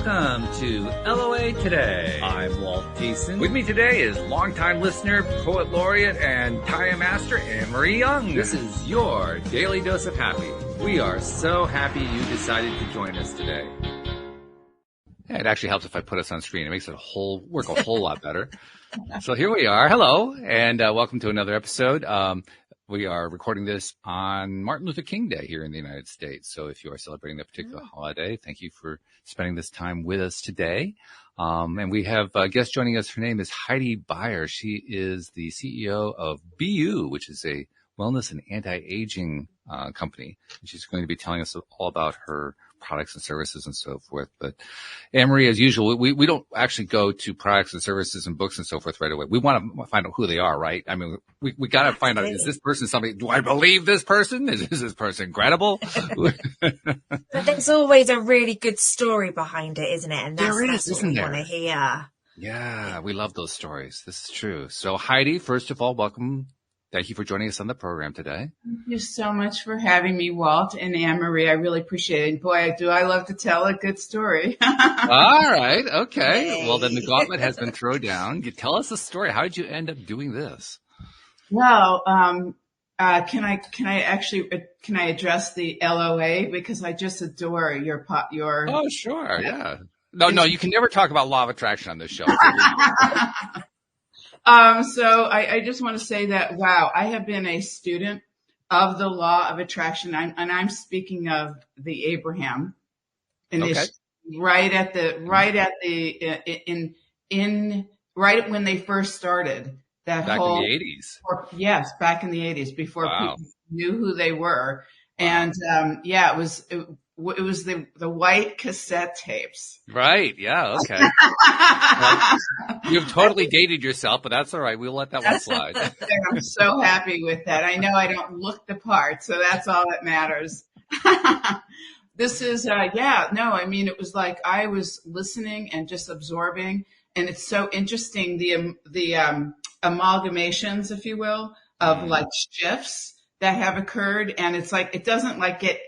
Welcome to LOA Today. I'm Walt Thiessen. With me today is longtime listener, poet laureate, and Taya master Anne-Marie Young. This is your daily dose of happy. We are so happy you decided to join us today. Yeah, it actually helps if I put us on screen. It makes it work a whole lot better. So here we are. Hello, and welcome to another episode. We are recording this on Martin Luther King Day here in the United States. So if you are celebrating that particular holiday, thank you for spending this time with us today. And we have a guest joining us. Her name is Heidi Beyer. She is the CEO of BU, which is a wellness and anti-aging company. And she's going to be telling us all about her products and services and so forth. But Anne-Marie, as usual, we don't actually go to products and services and books and so forth right away. We want to find out who they are, right? I mean, we got to find out, is this person something, do I believe this person? Is this person credible? But there's always a really good story behind it, isn't it? And that's what we want to hear. Yeah, we love those stories. This is true. So Heidi, first of all, welcome. Thank you for joining us on the program today. Thank you so much for having me, Walt and Anne-Marie. I really appreciate it. Boy, do I love to tell a good story. All right. Okay. Well, then the gauntlet has been thrown down. You tell us the story. How did you end up doing this? Well, can I address the LOA? Because I just adore your. Oh, sure. Yeah. No, you can never talk about law of attraction on this show. So I just want to say that, wow, I have been a student of the law of attraction. I'm speaking of the Abraham initiative, right when they first started that back whole. Back in the 80s. Yes, back in the 80s before people knew who they were. And, it was the white cassette tapes. Right. Yeah. Okay. You've totally dated yourself, but that's all right. We'll let that one slide. I'm so happy with that. I know I don't look the part, so that's all that matters. This is, it was like I was listening and just absorbing. And it's so interesting, the amalgamations, if you will, of like shifts that have occurred. And it's like, it doesn't like get,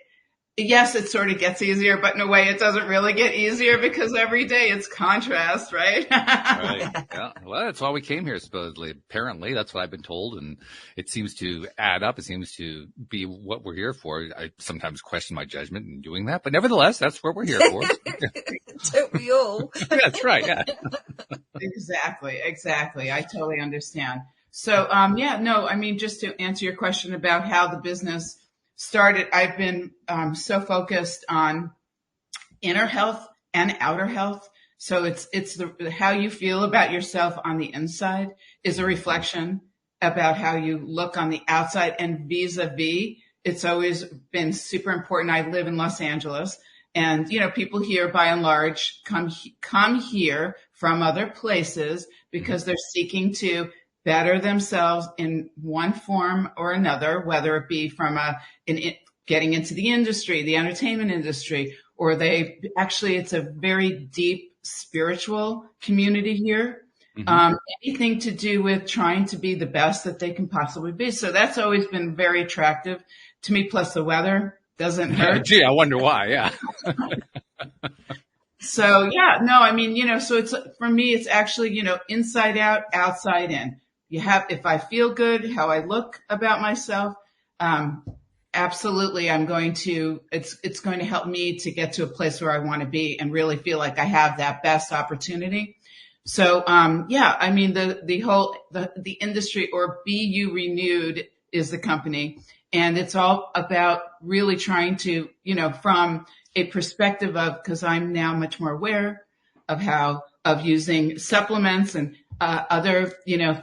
yes, it sort of gets easier, but in a way it doesn't really get easier because every day it's contrast, right? Right. Yeah. Well, that's why we came here, supposedly. Apparently, that's what I've been told. And it seems to add up. It seems to be what we're here for. I sometimes question my judgment in doing that, but nevertheless, that's what we're here for. Don't we all? That's right. Yeah. Exactly. I totally understand. So, just to answer your question about how the business started, I've been so focused on inner health and outer health. So it's how you feel about yourself on the inside is a reflection about how you look on the outside, and vis-a-vis. It's always been super important. I live in Los Angeles, and people here by and large come here from other places because they're seeking to better themselves in one form or another, whether it be from getting into the industry, the entertainment industry, or it's a very deep spiritual community here. Anything to do with trying to be the best that they can possibly be. So that's always been very attractive to me. Plus the weather doesn't hurt. Gee, I wonder why. Yeah. So so it's, for me, it's actually, inside out, outside in. If I feel good, how I look about myself, absolutely, it's going to help me to get to a place where I want to be and really feel like I have that best opportunity. So, the industry, or BU Renewed, is the company, and it's all about really trying to, from a perspective of, because I'm now much more aware of using supplements and other,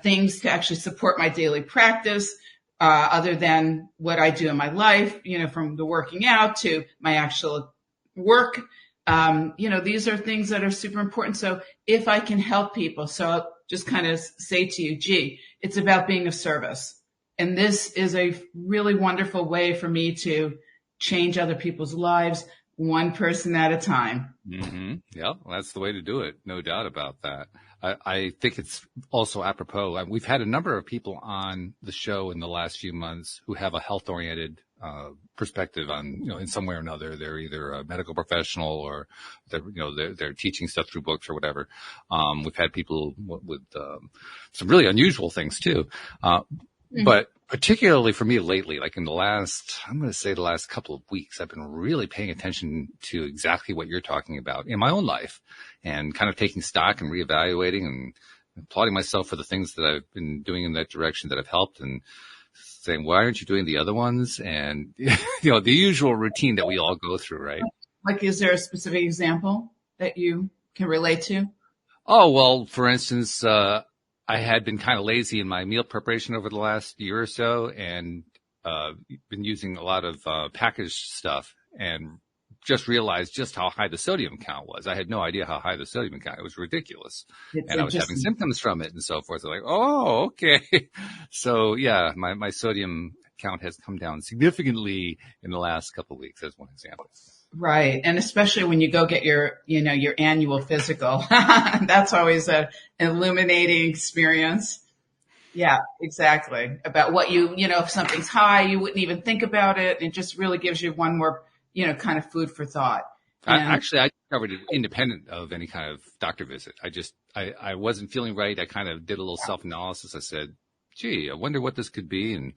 things to actually support my daily practice, other than what I do in my life, from the working out to my actual work. These are things that are super important. So if I can help people, so I'll just kind of say to you, it's about being of service. And this is a really wonderful way for me to change other people's lives, one person at a time. Mm-hmm. Yeah, well, that's the way to do it. No doubt about that. I think it's also apropos. We've had a number of people on the show in the last few months who have a health-oriented perspective on, in some way or another. They're either a medical professional or they're teaching stuff through books or whatever. We've had people with some really unusual things too. But particularly for me lately, like in the last couple of weeks, I've been really paying attention to exactly what you're talking about in my own life and kind of taking stock and reevaluating and applauding myself for the things that I've been doing in that direction that have helped, and saying, why aren't you doing the other ones? And, the usual routine that we all go through, right? Like, is there a specific example that you can relate to? Oh, well, for instance, I had been kind of lazy in my meal preparation over the last year or so, and been using a lot of packaged stuff, and just realized just how high the sodium count was. I had no idea how high the sodium count. It was ridiculous. And I was having symptoms from it and so forth. So like, oh, okay. So yeah, my sodium count has come down significantly in the last couple of weeks, as one example. Right. And especially when you go get your annual physical, that's always an illuminating experience. Yeah, exactly. About what if something's high, you wouldn't even think about it. It just really gives you one more kind of food for thought. I discovered it independent of any kind of doctor visit. I wasn't feeling right. I kind of did a little self-analysis. I said, gee, I wonder what this could be, and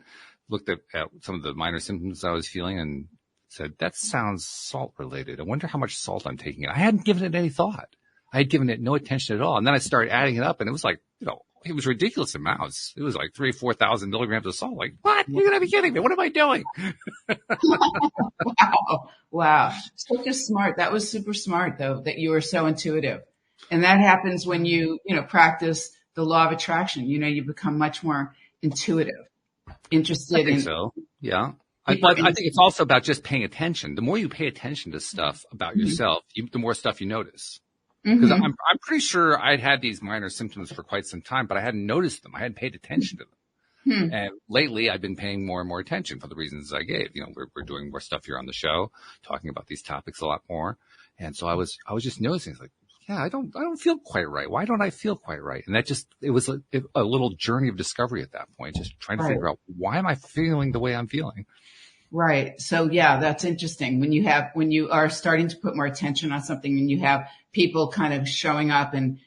looked at some of the minor symptoms I was feeling and said, that sounds salt related. I wonder how much salt I'm taking. And I hadn't given it any thought. I had given it no attention at all. And then I started adding it up, and it was like, it was ridiculous amounts. It was like 3,000 or 4,000 milligrams of salt. Like, what? You're going to be kidding me. What am I doing? Wow. Such a smart. That was super smart, though, that you were so intuitive. And that happens when you practice the law of attraction. You become much more intuitive, interested in. So, yeah. But I think it's also about just paying attention. The more you pay attention to stuff about yourself, the more stuff you notice. Because I'm pretty sure I'd had these minor symptoms for quite some time, but I hadn't noticed them. I hadn't paid attention to them. And lately I've been paying more and more attention for the reasons I gave. We're doing more stuff here on the show, talking about these topics a lot more. And so I was just noticing, like, yeah, I don't feel quite right. Why don't I feel quite right? And it was a little journey of discovery at that point, just trying to figure out, why am I feeling the way I'm feeling? Right. So yeah, that's interesting. When you are starting to put more attention on something, and you have people kind of showing up and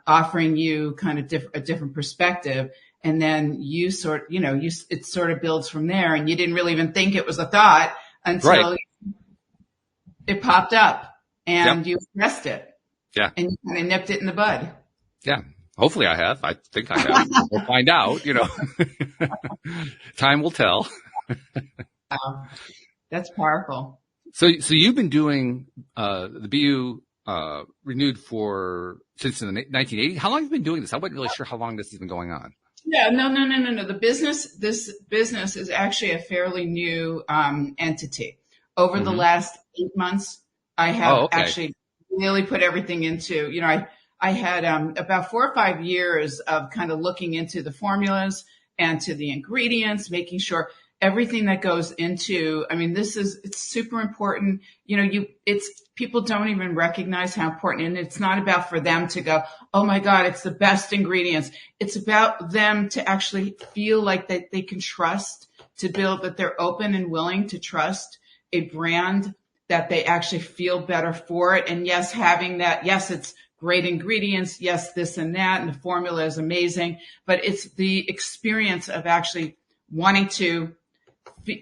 offering you kind of a different perspective, and then you it sort of builds from there, and you didn't really even think it was a thought until it popped up, and you addressed it. Yeah. And you kind of nipped it in the bud. Yeah. Hopefully I have. I think I have. We'll find out, Time will tell. Wow. That's powerful. So you've been doing the BU renewed since the 1980s. How long have you been doing this? I wasn't really sure how long this has been going on. Yeah, no. This business is actually a fairly new entity. Over the last 8 months, I have actually really put everything into. I had about 4 or 5 years of kind of looking into the formulas and to the ingredients, making sure everything that goes into, it's super important. People don't even recognize how important, and it's not about for them to go, oh my God, it's the best ingredients. It's about them to actually feel like that they can trust, to build, that they're open and willing to trust a brand, that they actually feel better for it. And yes, having that, yes, it's great ingredients. Yes, this and that. And the formula is amazing, but it's the experience of actually wanting to,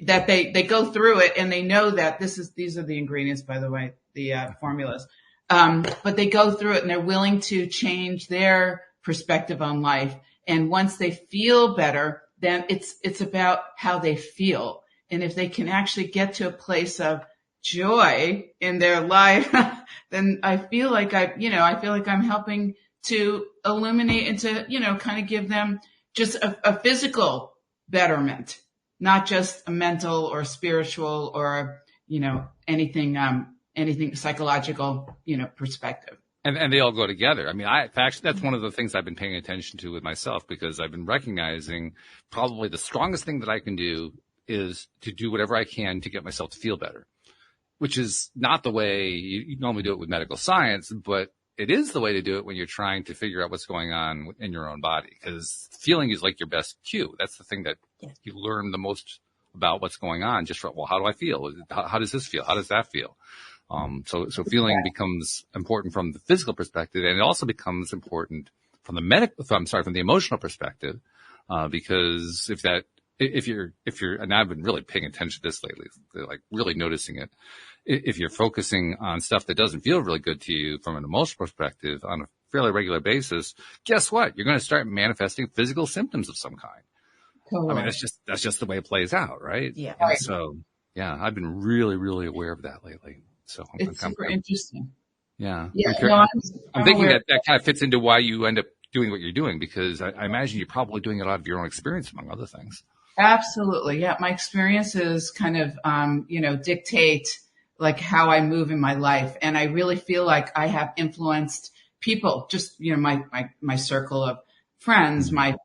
that they go through it and they know that these are the ingredients, by the way, the formulas. But they go through it and they're willing to change their perspective on life. And once they feel better, then it's about how they feel. And if they can actually get to a place of joy in their life, then I feel like I'm helping to illuminate and to, kind of give them just a physical betterment, not just a mental or spiritual or, anything psychological, perspective. And they all go together. Actually, that's one of the things I've been paying attention to with myself, because I've been recognizing probably the strongest thing that I can do is to do whatever I can to get myself to feel better, which is not the way you normally do it with medical science, but it is the way to do it when you're trying to figure out what's going on in your own body, because feeling is like your best cue. That's the thing that you learn the most about what's going on just from, well, how do I feel? How does this feel? How does that feel? So feeling becomes important from the physical perspective, and it also becomes important from the emotional perspective, because if you're, and I've been really paying attention to this lately, like really noticing it. If you're focusing on stuff that doesn't feel really good to you from an emotional perspective on a fairly regular basis, guess what? You're going to start manifesting physical symptoms of some kind. Totally. I mean, that's just the way it plays out, right? Yeah. And so, yeah, I've been really, really aware of that lately. So it's super interesting. Yeah. Yeah. I'm thinking that kind of fits into why you end up doing what you're doing, because I imagine you're probably doing it out of your own experience, among other things. Absolutely. Yeah. My experiences kind of, dictate like how I move in my life. And I really feel like I have influenced people, just, my circle of friends, my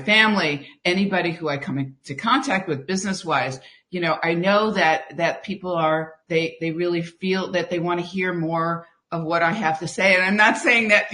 family, anybody who I come into contact with business wise. I know that people they really feel that they want to hear more of what I have to say. And I'm not saying that,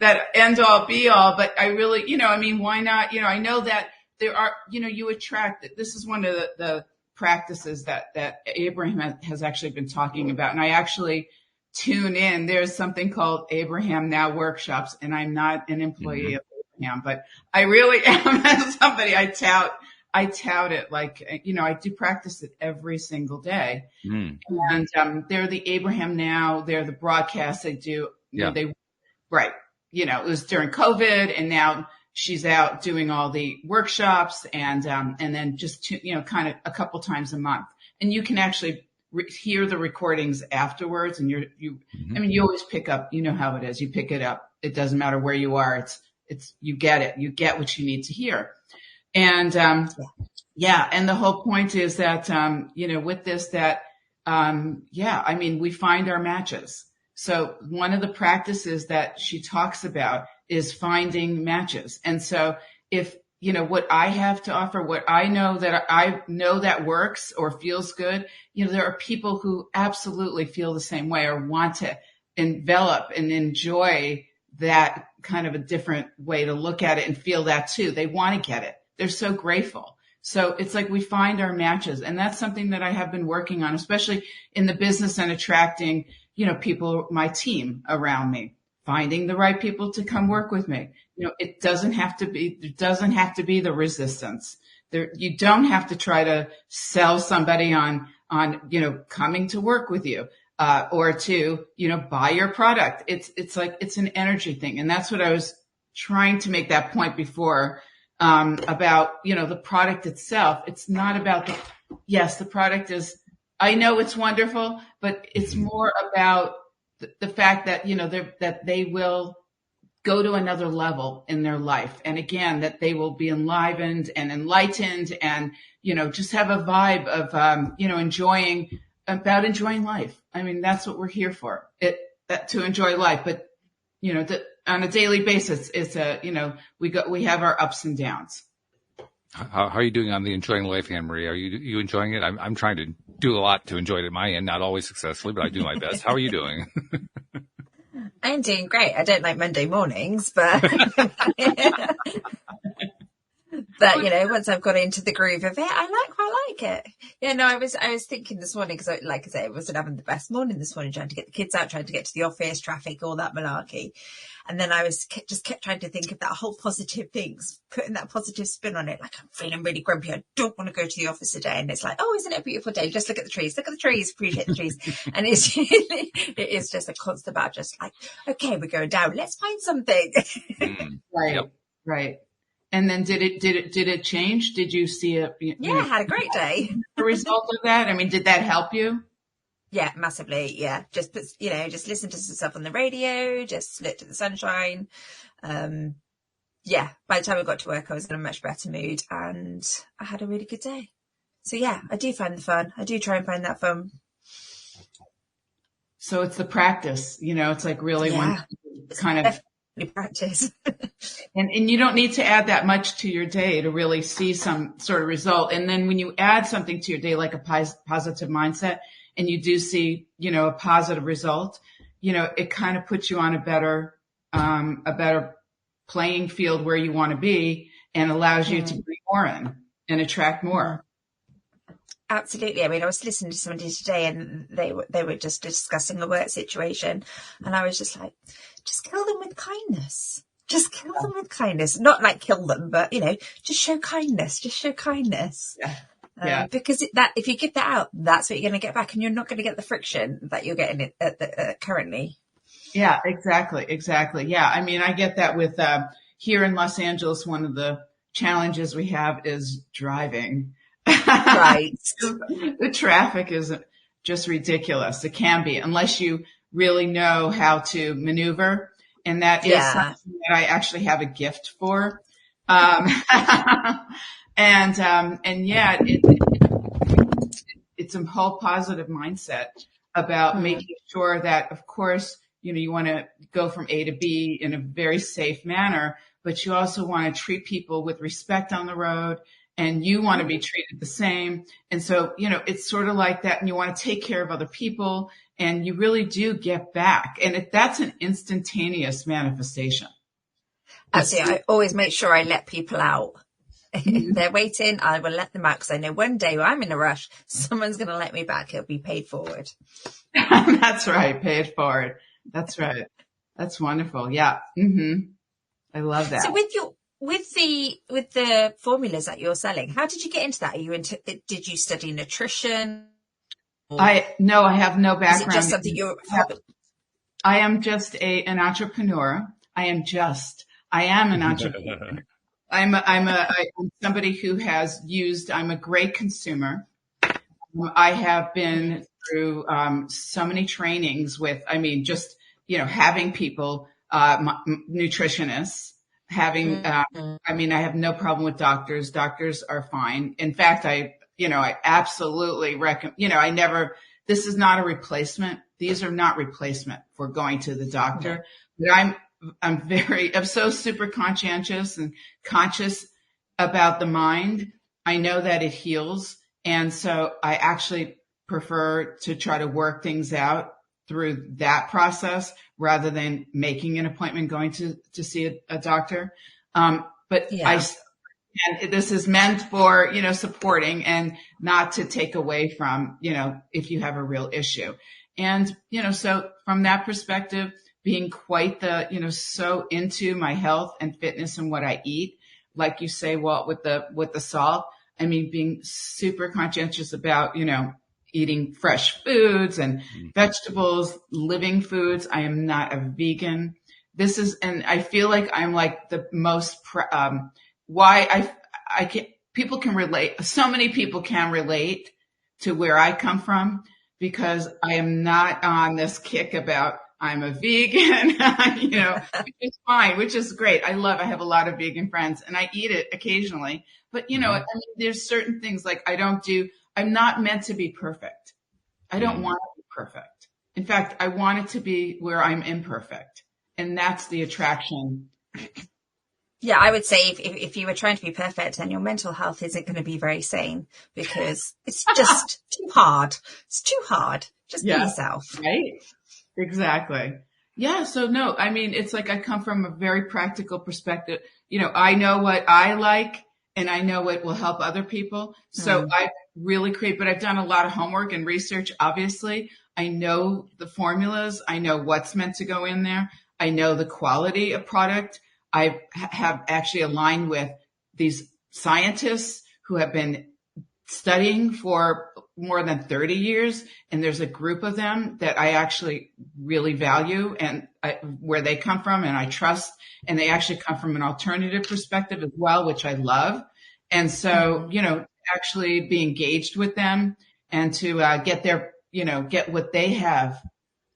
that end all be all, but I really, why not? I know that there are, you attract, this is one of the practices that Abraham has actually been talking about. And I actually tune in. There's something called Abraham Now workshops, and I'm not an employee of Abraham, but I really am somebody I tout it like, I do practice it every single day. And they're the Abraham Now, they're the broadcasts they do. Right. It was during COVID, and now she's out doing all the workshops and then just, kind of a couple times a month. And you can actually hear the recordings afterwards. And you always pick up, how it is. You pick it up. It doesn't matter where you are. You get it. You get what you need to hear. And, and the whole point is that, with this, that, we find our matches. So one of the practices that she talks about is finding matches. And so if, what I have to offer, what I know that works or feels good, there are people who absolutely feel the same way or want to envelop and enjoy that kind of a different way to look at it and feel that too. They want to get it. They're so grateful. So it's like we find our matches. And that's something that I have been working on, especially in the business and attracting, people, my team around me, finding the right people to come work with me. It doesn't have to be the resistance. You don't have to try to sell somebody on, coming to work with you, or to, buy your product. It's like, it's an energy thing. And that's what I was trying to make that point before, about, the product itself. It's not about the product is, I know it's wonderful, but it's more about the fact that, that they will go to another level in their life. And again, that they will be enlivened and enlightened and, just have a vibe of, enjoying life. I mean, that's what we're here for, to enjoy life. But, on a daily basis, it's we have our ups and downs. How are you doing on the enjoying life, Anne Marie? Are you enjoying it? I'm trying to do a lot to enjoy it at my end, not always successfully, but I do my best. How are you doing? I'm doing great. I don't like Monday mornings, but once I've got into the groove of it, I quite like it. Yeah, no, I was thinking this morning, because like I say, I wasn't having the best morning this morning, trying to get the kids out, trying to get to the office, traffic, all that malarkey. And then I was kept trying to think of that whole positive things, putting that positive spin on it. Like, I'm feeling really grumpy. I don't want to go to the office today. And it's like, oh, isn't it a beautiful day? Just look at the trees, appreciate the trees. And it is just a constant about just like, okay, we're going down. Let's find something. Right. Yep. Right. And then did it change? Did you see I had a great day. The result of that? I mean, did that help you? Yeah, massively. Yeah. Just listen to some stuff on the radio, just looked at the sunshine. By the time I got to work, I was in a much better mood and I had a really good day. So yeah, I do find the fun. I do try and find that fun. So it's the practice, it's like really one kind of practice. and you don't need to add that much to your day to really see some sort of result. And then when you add something to your day, like a positive mindset, and you do see, a positive result, it kind of puts you on a better playing field where you want to be and allows you to bring more in. and attract more. Absolutely. I mean, I was listening to somebody today and they were just discussing a work situation, and I was just like, just kill them with kindness. Just kill them with kindness. Not like kill them, but, just show kindness. Just show kindness. Yeah. Because if you give that out, that's what you're going to get back, and you're not going to get the friction that you're getting currently. Yeah, exactly. Yeah. I mean, I get that with here in Los Angeles, one of the challenges we have is driving. Right. The traffic is just ridiculous. It can be, unless you really know how to maneuver. And that is something that I actually have a gift for. It's a whole positive mindset about making sure that, of course, you want to go from A to B in a very safe manner, but you also want to treat people with respect on the road, and you want to be treated the same. And so, it's sort of like that, and you want to take care of other people, and you really do get back. And that's an instantaneous manifestation. Absolutely. I always make sure I let people out. If they're waiting, I will let them out, because I know one day when I'm in a rush, someone's going to let me back. It'll be paid forward. That's right. Pay it forward. That's right. That's wonderful. Yeah. I love that. So with the formulas that you're selling, how did you get into that? Did you study nutrition? No, I have no background. Is it just something I am just an entrepreneur. I am an entrepreneur. I'm somebody who has used, I'm a great consumer. I have been through so many trainings with, having people, nutritionists, I have no problem with doctors. Doctors are fine. In fact, I absolutely recommend, this is not a replacement. These are not replacement for going to the doctor, but I'm so super conscientious and conscious about the mind. I know that it heals. And so I actually prefer to try to work things out through that process rather than making an appointment, going to see a doctor. And this is meant for, supporting and not to take away from, if you have a real issue. And, so from that perspective, being quite so into my health and fitness and what I eat, like you say, Walt, with the salt, being super conscientious about, eating fresh foods and vegetables, living foods. I am not a vegan. And I feel like I'm like the most, people can relate. So many people can relate to where I come from, because I am not on this kick about I'm a vegan, which is fine, which is great. I have a lot of vegan friends and I eat it occasionally, but there's certain things like I'm not meant to be perfect. I don't want to be perfect. In fact, I want it to be where I'm imperfect. And that's the attraction. Yeah, I would say if you were trying to be perfect, then your mental health isn't going to be very sane, because it's just too hard. It's too hard. Just be yourself. Right? Exactly. Yeah. So no, it's like I come from a very practical perspective. I know what I like and I know what will help other people. So I really but I've done a lot of homework and research. Obviously, I know the formulas. I know what's meant to go in there. I know the quality of product. I have actually aligned with these scientists who have been studying for more than 30 years. And there's a group of them that I actually really value and where they come from and I trust. And they actually come from an alternative perspective as well, which I love. And so, actually be engaged with them and to get what they have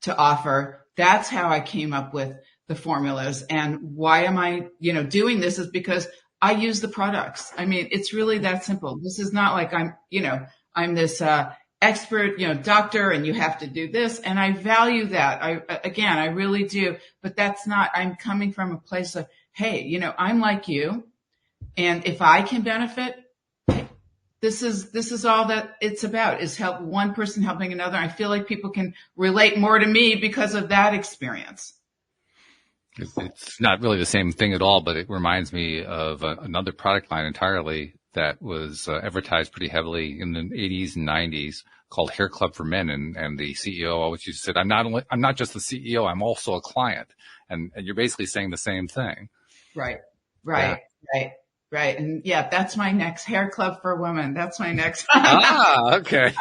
to offer. That's how I came up with the formulas. And why am I, doing this is because I use the products. It's really that simple. This is not like I'm this expert, doctor, and you have to do this. And I value that. I really do. But I'm coming from a place of, hey, I'm like you. And if I can benefit, this is all that it's about, is help one person helping another. I feel like people can relate more to me because of that experience. It's not really the same thing at all, but it reminds me of another product line entirely that was advertised pretty heavily in the 80s and 90s called Hair Club for Men. And the CEO always used to say, I'm not just the CEO, I'm also a client. And you're basically saying the same thing. Right. And yeah, that's my next Hair Club for Women. That's my next. Okay.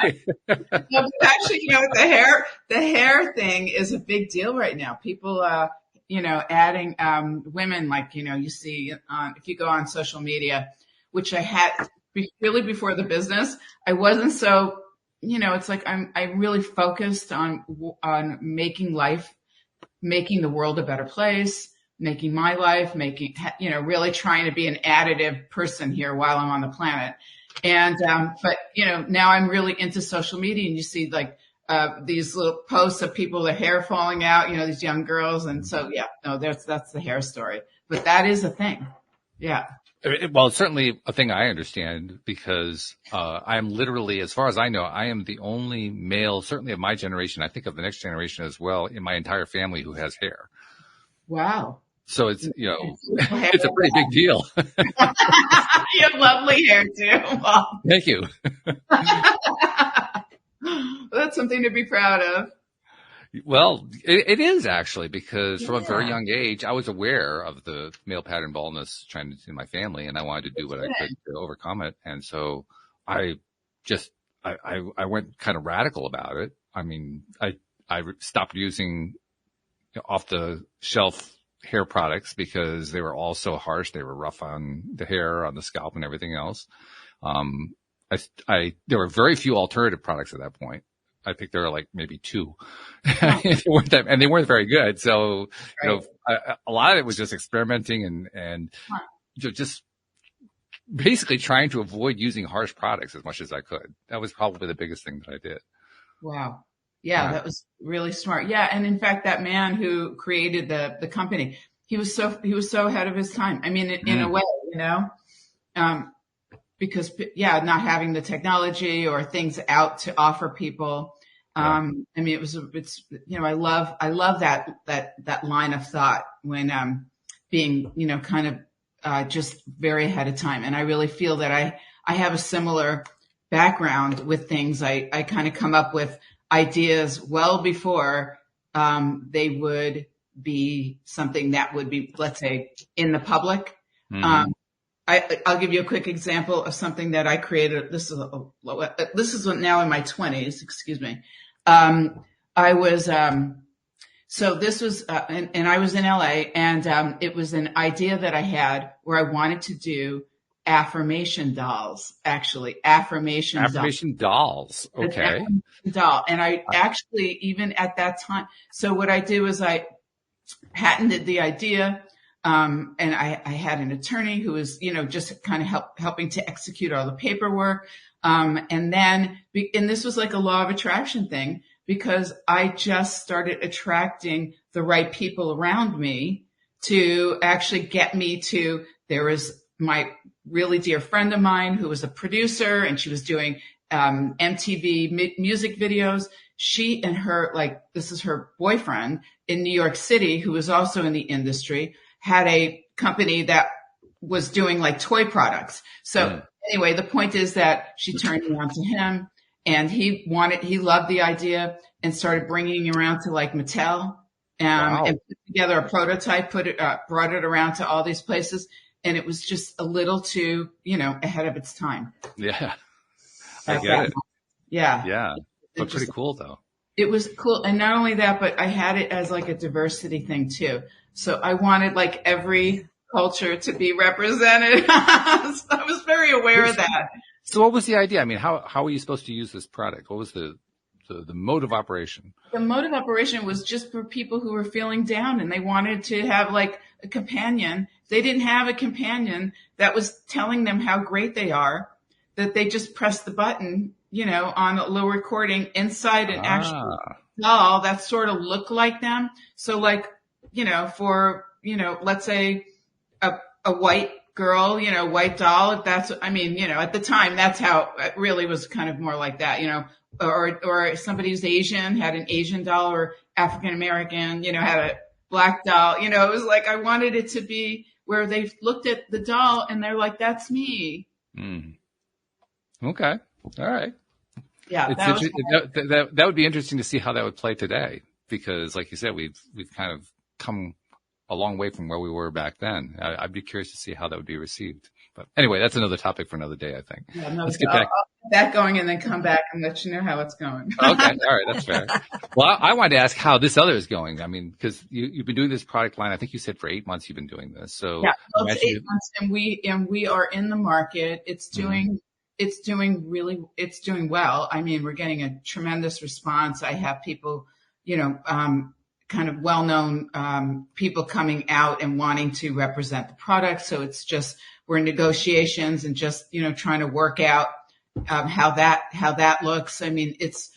No, actually, the hair thing is a big deal right now. People, adding women, like, you see if you go on social media, which I had really before the business, I wasn't so, it's like I really focused on making the world a better place, making my life, really trying to be an additive person here while I'm on the planet. And, but now I'm really into social media, and you see like, these little posts of people, their hair falling out, these young girls. And so, that's the hair story, but that is a thing. Yeah. Well, it's certainly a thing I understand, because I'm literally, as far as I know, I am the only male, certainly of my generation, I think of the next generation as well, in my entire family who has hair. Wow. So it's, it's a pretty big deal. You have lovely hair too. Well, thank you. That's something to be proud of. Well, it is actually, because from a very young age, I was aware of the male pattern baldness trend in my family, and I wanted to do what I could to overcome it. And so I went kind of radical about it. I mean, I stopped using off the shelf hair products because they were all so harsh. They were rough on the hair, on the scalp, and everything else. There were very few alternative products at that point. I think there were like maybe two, and they weren't very good. So, a lot of it was just experimenting and just basically trying to avoid using harsh products as much as I could. That was probably the biggest thing that I did. Wow. Yeah, that was really smart. Yeah. And in fact, that man who created the company, he was so ahead of his time. I mean, in a way, because not having the technology or things out to offer people. I mean, I love that line of thought when, being, kind of, just very ahead of time. And I really feel that I have a similar background with things. I kind of come up with ideas well before, they would be something that would be, let's say, in the public. Mm-hmm. I'll give you a quick example of something that I created. This is now in my 20s, excuse me. I was, so this was, and I was in LA, and, it was an idea that I had where I wanted to do affirmation dolls, actually. Affirmation dolls. Okay. Doll. And I actually, even at that time, so what I did was I patented the idea. And I had an attorney who was, just kind of helping to execute all the paperwork. And this was like a law of attraction thing, because I just started attracting the right people around me to actually get me to, there was my really dear friend of mine who was a producer, and she was doing, MTV music videos. She and her, this is her boyfriend in New York City, who was also in the industry, had a company that was doing like toy products. So anyway, the point is that she turned me on to him, and he loved the idea and started bringing it around to like Mattel, and put together a prototype, brought it around to all these places. And it was just a little too, ahead of its time. Yeah. I get it. Yeah. Yeah. But pretty cool though. It was cool. And not only that, but I had it as like a diversity thing too. So I wanted like every culture to be represented. So I was very aware of that. So what was the idea? I mean, how were you supposed to use this product? What was the mode of operation? The mode of operation was just for people who were feeling down and they wanted to have like a companion. They didn't have a companion that was telling them how great they are, that they just pressed the button, on a little recording inside an actual doll that sort of looked like them. So like, for, let's say a white girl, white doll, if that's, at the time, that's how it really was kind of more like that, or somebody who's Asian had an Asian doll, or African American, had a black doll, it was like, I wanted it to be where they looked at the doll and they're like, that's me. Mm. Okay. All right. Yeah, That would be interesting to see how that would play today, because like you said, we've kind of come a long way from where we were back then. I'd be curious to see how that would be received. But anyway, that's another topic for another day, I think. Yeah, no, Let's get back. I'll get that going and then come back and let you know how it's going. Okay. All right. That's fair. Well, I wanted to ask how this other is going. I mean, because you've been doing this product line. I think you said for 8 months you've been doing this. So yeah, it's 8 months, and we are in the market. It's doing well. I mean, we're getting a tremendous response. I have people, kind of well-known people coming out and wanting to represent the product. So it's just, we're in negotiations and just, trying to work out how that looks. I mean, it's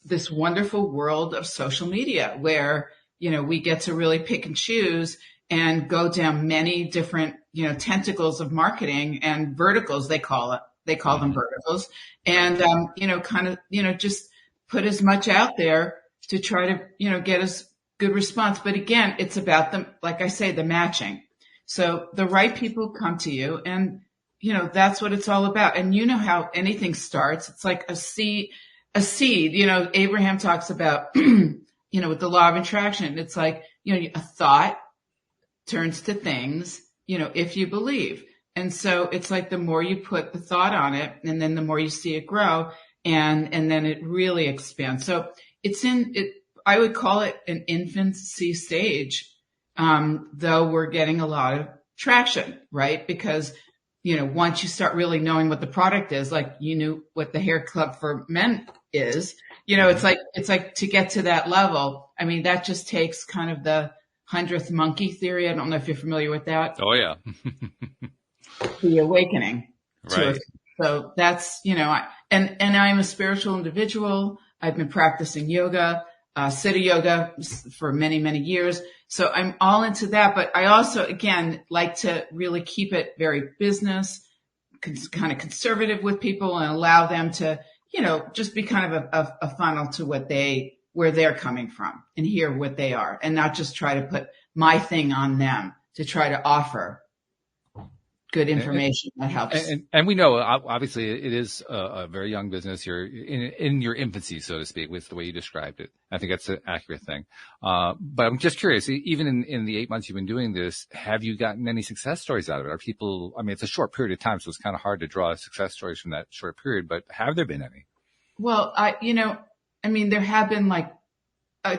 this wonderful world of social media where, we get to really pick and choose and go down many different, tentacles of marketing and verticals, they call it. They call them verticals, and, just put as much out there to try to, get us good response. But again, it's about like I say, the matching. So the right people come to you, and, that's what it's all about. And you know how anything starts. It's like a seed, Abraham talks about, with the law of attraction. It's like, a thought turns to things, if you believe. And so it's like the more you put the thought on it, and then the more you see it grow, and then it really expands. So I would call it an infancy stage, though we're getting a lot of traction, right? Because, once you start really knowing what the product is, like you knew what the hair club for men is, it's like to get to that level. I mean, that just takes kind of the 100th monkey theory. I don't know if you're familiar with that. Oh, yeah. The awakening. Right. So that's, and I'm a spiritual individual. I've been practicing yoga, Siddha yoga for many, many years. So I'm all into that. But I also, again, like to really keep it very business, kind of conservative with people, and allow them to, just be kind of a funnel to where they're coming from, and hear what they are, and not just try to put my thing on them, to try to offer good information that helps. And we know, obviously, it is a very young business. You're in your infancy, so to speak, with the way you described it. I think that's an accurate thing. But I'm just curious, even in the 8 months you've been doing this, have you gotten any success stories out of it? Are people, I mean, it's a short period of time, so it's kind of hard to draw success stories from that short period, but have there been any? Well, there have been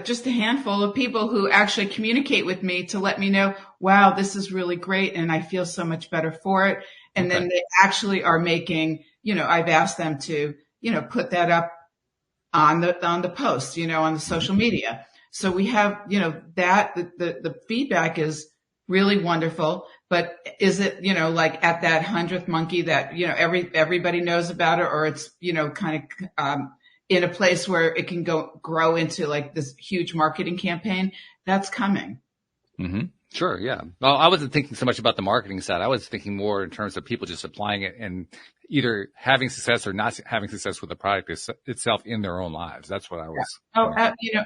just a handful of people who actually communicate with me to let me know, wow, this is really great, and I feel so much better for it. And then they actually are making, I've asked them to, put that up on the post, on the social media. So we have, that the feedback is really wonderful. But is it, like at that 100th monkey that, everybody knows about it, or it's, kind of, in a place where it can grow into like this huge marketing campaign? That's coming. Mm-hmm. Sure. Yeah. Well, I wasn't thinking so much about the marketing side. I was thinking more in terms of people just applying it and either having success or not having success with the product itself in their own lives. That's what I was. Oh,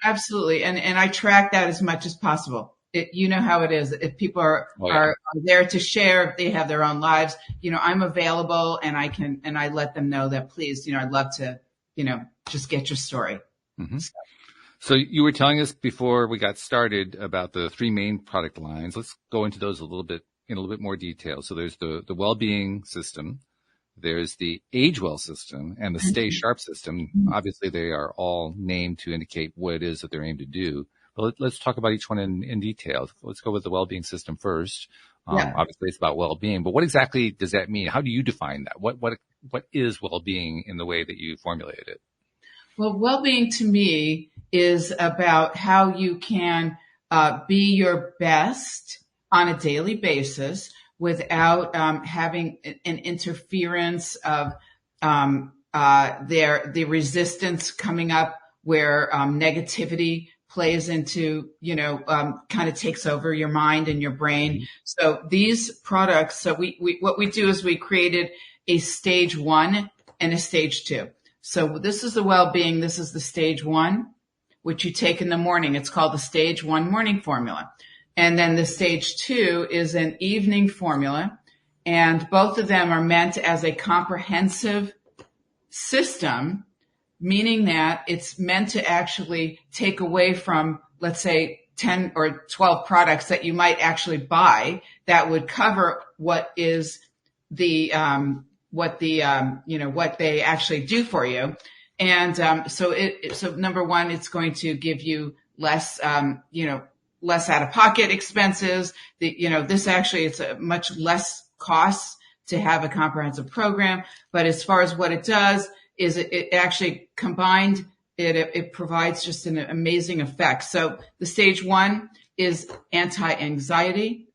absolutely. And I track that as much as possible. How it is. If people are there to share, if they have their own lives, I'm available, and I let them know that, please, I'd love to, just get your story. Mm-hmm. So you were telling us before we got started about the 3 main product lines. Let's go into those in a little bit more detail. So there's the Wellbeing System, there's the AgeWell System, and the Stay Sharp System. Obviously, they are all named to indicate what it is that they're aimed to do. But let's talk about each one in detail. Let's go with the Wellbeing System first. Obviously, it's about well-being, but what exactly does that mean? How do you define that? What is well-being in the way that you formulated it? Well, well-being to me is about how you can be your best on a daily basis without having an interference of the resistance coming up, where negativity plays into, kind of takes over your mind and your brain. So these products, what we do is we created a stage 1 and a stage 2. So this is the well-being. This is the stage 1, which you take in the morning. It's called the stage 1 morning formula. And then the stage 2 is an evening formula. And both of them are meant as a comprehensive system, meaning that it's meant to actually take away from, let's say, 10 or 12 products that you might actually buy that would cover what is the, what they actually do for you. And, so number one, it's going to give you less, less out of pocket expenses. This actually, it's a much less cost to have a comprehensive program. But as far as what it does is it actually combined, it provides just an amazing effect. So the stage one is anti-anxiety.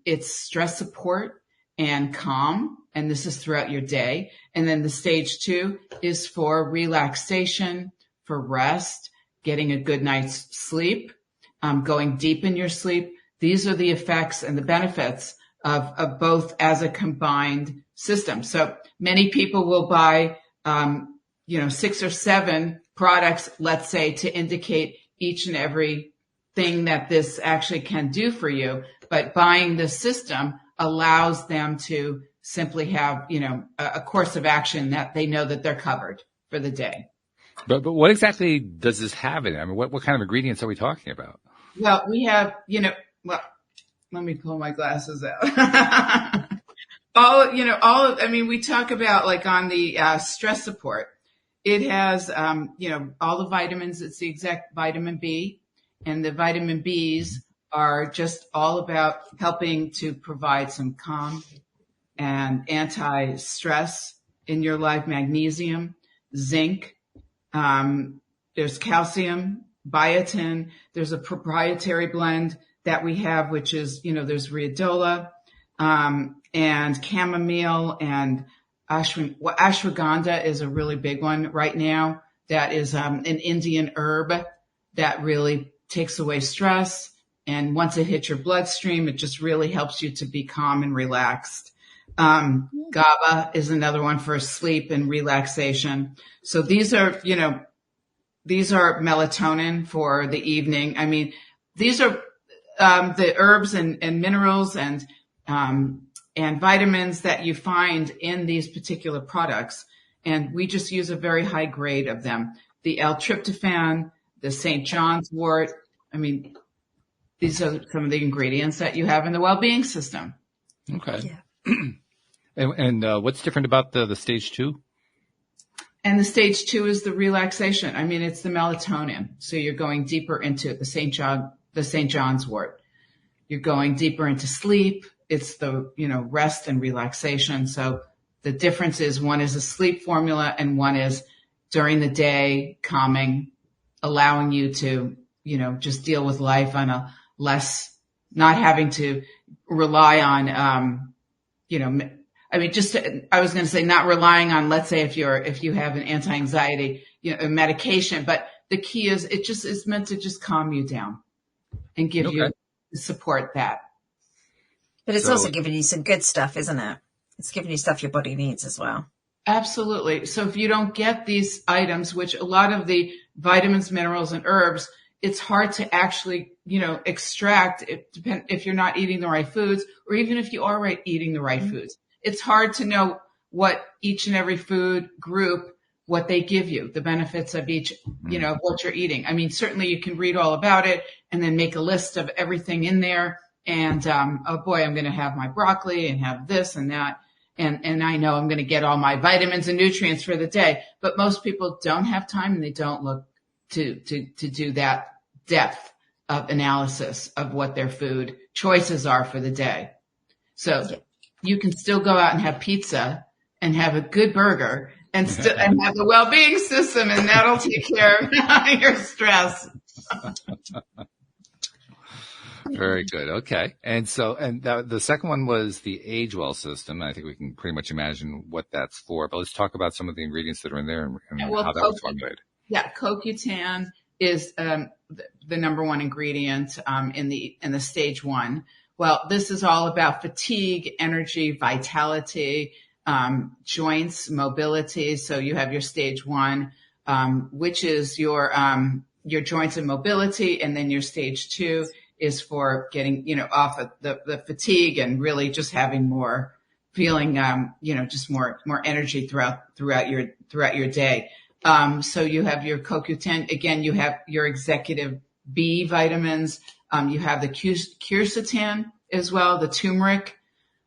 It's stress support and calm. And this is throughout your day. And then the stage two is for relaxation, for rest, getting a good night's sleep, going deep in your sleep. These are the effects and the benefits of both as a combined system. So many people will buy, 6 or 7 products, let's say, to indicate each and every thing that this actually can do for you. But buying this system allows them to simply have, a course of action that they know that they're covered for the day. But what exactly does this have in it? I mean, what kind of ingredients are we talking about? Well, we have, let me pull my glasses out. We talk about like on the stress support, it has, all the vitamins. It's the exact vitamin B, and the vitamin Bs are just all about helping to provide some calm and anti-stress in your life. Magnesium, zinc, there's calcium, biotin. There's a proprietary blend that we have, which is, there's Riodola, and chamomile, and ashwagandha is a really big one right now. That is an Indian herb that really takes away stress. And once it hits your bloodstream, it just really helps you to be calm and relaxed. GABA is another one for sleep and relaxation. So these are melatonin for the evening. I mean, these are the herbs and minerals and vitamins that you find in these particular products. And we just use a very high grade of them. The L-tryptophan, the St. John's wort. I mean, these are some of the ingredients that you have in the Wellbeing System. Okay. Yeah. And what's different about the stage two? And the stage two is the relaxation. I mean, it's the melatonin. So you're going deeper into the St. John's wort. You're going deeper into sleep. It's the, rest and relaxation. So the difference is one is a sleep formula and one is during the day, calming, allowing you to, just deal with life on a less, not having to rely on, I was going to say not relying on, let's say if you have an anti-anxiety, medication, but the key is it just is meant to just calm you down and give you support that. But it's also giving you some good stuff, isn't it? It's giving you stuff your body needs as well. Absolutely. So if you don't get these items, which a lot of the vitamins, minerals, and herbs, it's hard to actually, extract. If you're not eating the right foods, or even if you are eating the right foods. It's hard to know what each and every food group, what they give you, the benefits of each, what you're eating. I mean, certainly you can read all about it and then make a list of everything in there. And, oh boy, I'm going to have my broccoli and have this and that. And I know I'm going to get all my vitamins and nutrients for the day, but most people don't have time and they don't look to do that depth of analysis of what their food choices are for the day. So you can still go out and have pizza and have a good burger and have the Wellbeing System, and that'll take care of your stress. Very good. Okay. And so, the second one was the AgeWell System. I think we can pretty much imagine what that's for, but let's talk about some of the ingredients that are in there and how that was formulated. Yeah. CoQ10 is, the number one ingredient, in the stage one. Well, this is all about fatigue, energy, vitality, joints, mobility. So you have your stage one, which is your joints and mobility. And then your stage two is for getting, off of the fatigue and really just having more feeling, just more energy throughout your day. So you have your CoQ10. Again, you have your executive B vitamins. You have the quercetin as well, the turmeric,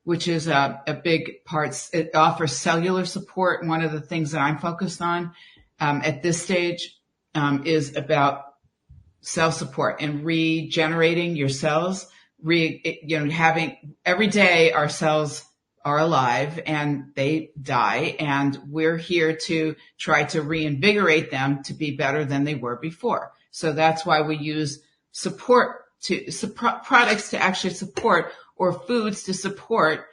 which is a big part. It offers cellular support. One of the things that I'm focused on at this stage is about cell support and regenerating your cells. Having every day our cells are alive and they die, and we're here to try to reinvigorate them to be better than they were before. So that's why we use products to actually support, or foods to support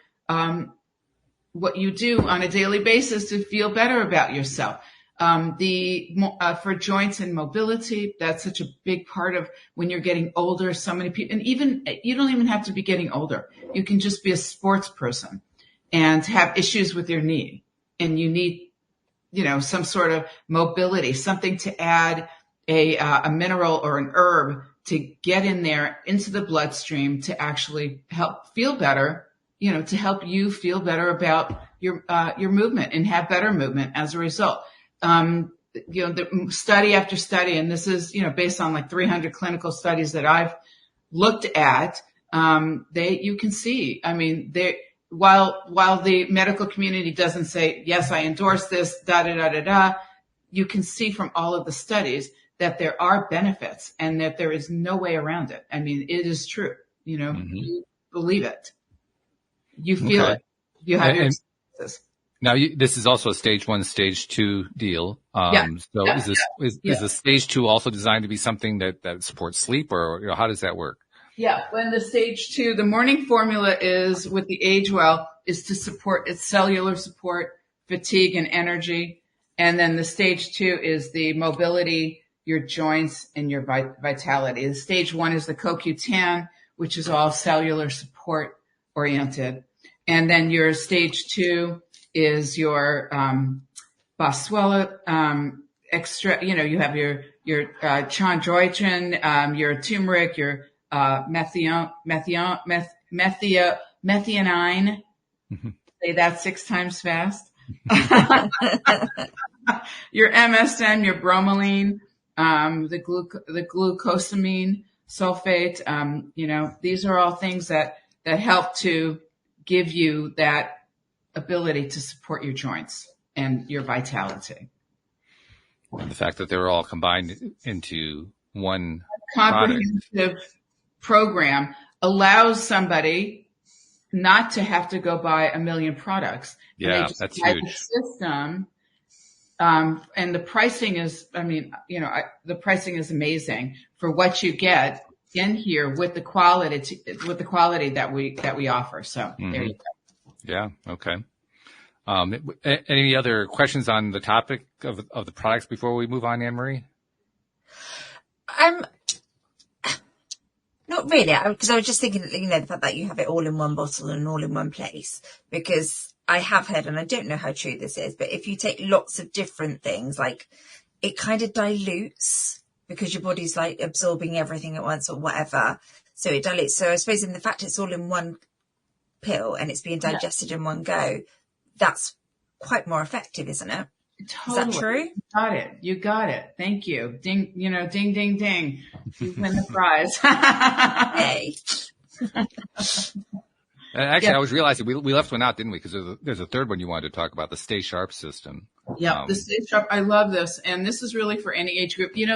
what you do on a daily basis to feel better about yourself. For joints and mobility, that's such a big part of when you're getting older. So many people, and even you don't even have to be getting older. You can just be a sports person and have issues with your knee, and you need, some sort of mobility, something to add a mineral or an herb to get in there into the bloodstream to actually help feel better, to help you feel better about your movement and have better movement as a result. The study after study, and this is, based on like 300 clinical studies that I've looked at, you can see, while the medical community doesn't say, yes, I endorse this, you can see from all of the studies that there are benefits and that there is no way around it. It is true. You believe it. You feel it. You have your experiences. Now, this is also a stage 1, stage 2 deal. Is the stage 2 also designed to be something that supports sleep, or how does that work? Yeah, when the stage 2, the morning formula is with the AgeWell is to support its cellular support, fatigue, and energy. And then the stage 2 is the mobility, your joints, and your vitality. The stage 1 is the CoQ10, which is all cellular support oriented. And then your stage 2 is your Boswellia extra. You have your chondroitin, your turmeric, your methionine. Say that 6 times fast. Your MSM, your bromelain, the glucosamine sulfate. These are all things that help to give you that ability to support your joints and your vitality. And the fact that they're all combined into one comprehensive program allows somebody not to have to go buy a million products. Yeah, that's huge. The system, and the pricing is, the pricing is amazing for what you get in here with the quality that we offer. So there you go. Yeah. Okay. Any other questions on the topic of the products before we move on, Anne-Marie? Not really, because I was just thinking, the fact that you have it all in one bottle and all in one place, because I have heard, and I don't know how true this is, but if you take lots of different things, like it kind of dilutes because your body's like absorbing everything at once or whatever. So it dilutes. So I suppose in the fact it's all in one pill and it's being digested in one go, that's quite more effective, isn't it? Totally. Is that true? You got it. Thank you. Ding, ding, ding, ding. You win the prize. Yay. Actually, I was realizing we left one out, didn't we? Because there's a third one you wanted to talk about, the Stay Sharp system. Yeah, the Stay Sharp. I love this. And this is really for any age group. The